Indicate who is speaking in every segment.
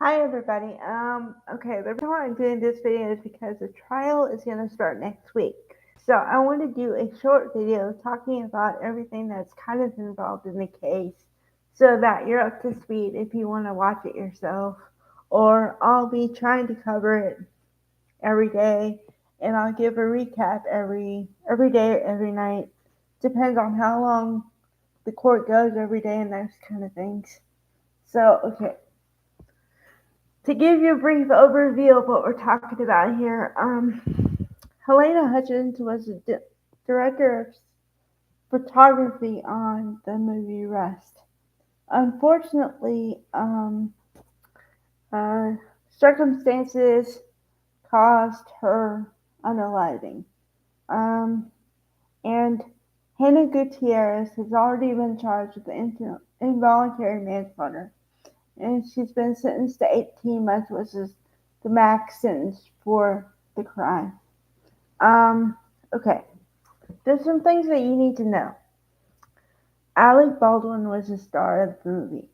Speaker 1: Hi everybody. Okay, the reason why I'm doing this video is because the trial is going to start next week. So I want to do a short video talking about everything that's kind of involved in the case so that you're up to speed if you want to watch it yourself. Or I'll be trying to cover it every day and I'll give a recap every day or every night. Depends on how long the court goes every day and those kind of things. So, okay. To give you a brief overview of what we're talking about here, Helena Hutchins was the director of photography on the movie Rust. Unfortunately, uh, circumstances caused her unaliving. Um, and Hannah Gutierrez has already been charged with involuntary manslaughter, and she's been sentenced to 18 months, which is the max sentence for the crime. Okay, there's some things that you need to know. Alec Baldwin was the star of the movie,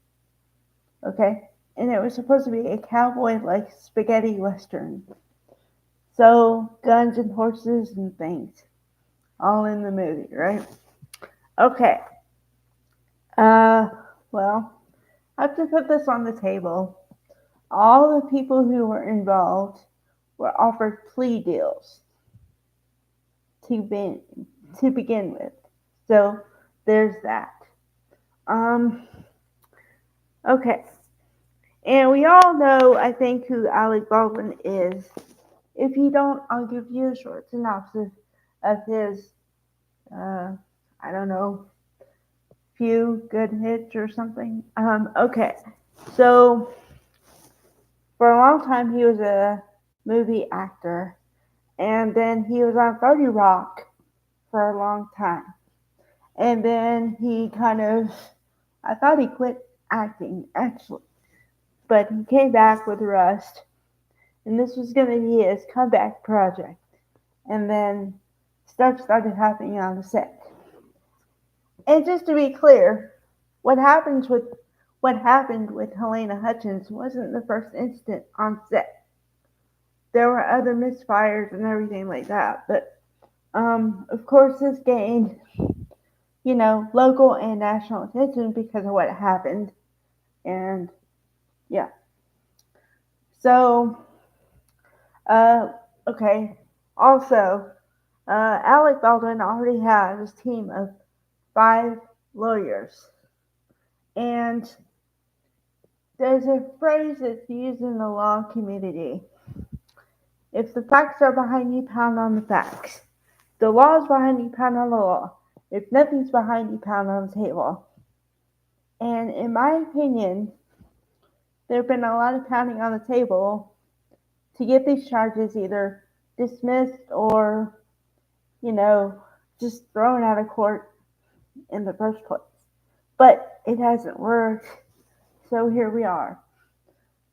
Speaker 1: okay? And it was supposed to be a cowboy-like spaghetti western. So, guns and horses and things, all in the movie, right? Okay, uh, well, I have to put this on the table. All the people who were involved were offered plea deals to be, to begin with. So there's that. Um, okay, and we all know, I think, who Alec Baldwin is. If you don't, I'll give you a short synopsis of his, I don't know, few good hits or something. Okay, so for a long time he was a movie actor, and then he was on 30 Rock for a long time. And then he kind of, I thought he quit acting actually, but he came back with Rust, and this was going to be his comeback project. And then stuff started happening on the set. And just to be clear, what happens with what happened with Helena Hutchins wasn't the first incident on set. There were other misfires and everything like that, but of course this gained, local and national attention because of what happened. And yeah. So, uh, okay. Also, Alec Baldwin already has a team of 5 lawyers. And there's a phrase that's used in the law community. If the facts are behind you, pound on the facts. The law is behind you, pound on the law. If nothing's behind you, pound on the table. And in my opinion, there have been a lot of pounding on the table to get these charges either dismissed or, just thrown out of court in the first place. But it hasn't worked, so here we are.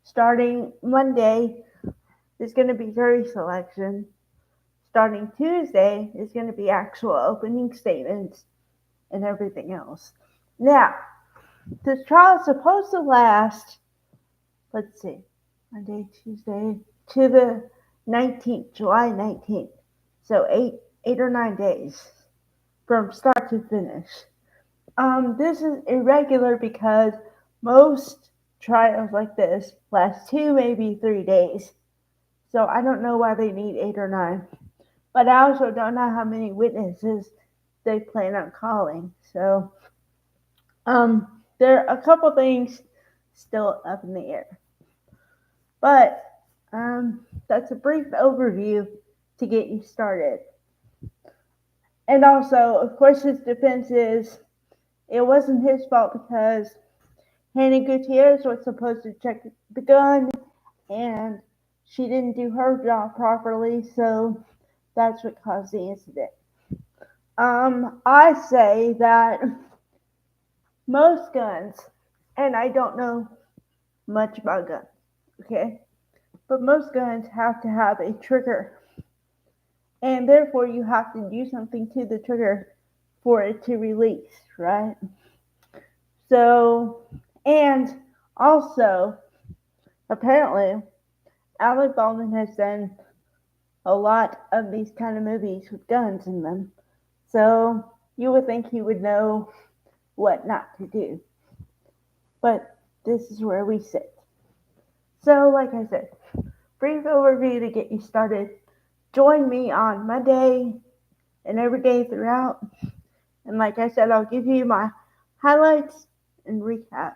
Speaker 1: Starting Monday is going to be jury selection. Starting Tuesday is going to be actual opening statements and everything else. Now, this trial is supposed to last, let's see, Monday, Tuesday, to the 19th, July 19th. So 8 or 9 days from start to finish. This is irregular because most trials like this last 2, maybe 3 days. So I don't know why they need 8 or 9. But I also don't know how many witnesses they plan on calling. So there are a couple things still up in the air. But that's a brief overview to get you started. And also, of course, his defense is it wasn't his fault because Hannah Gutierrez was supposed to check the gun and she didn't do her job properly, so that's what caused the incident. I say that most guns, and I don't know much about guns, okay? But most guns have to have a trigger, and therefore you have to do something to the trigger for it to release, right? So, and also, Apparently, Alec Baldwin has done a lot of these kind of movies with guns in them. So you would think he would know what not to do. But this is where we sit. So, like I said, brief overview to get you started. Join me on Monday and every day throughout. And like I said, I'll give you my highlights and recap.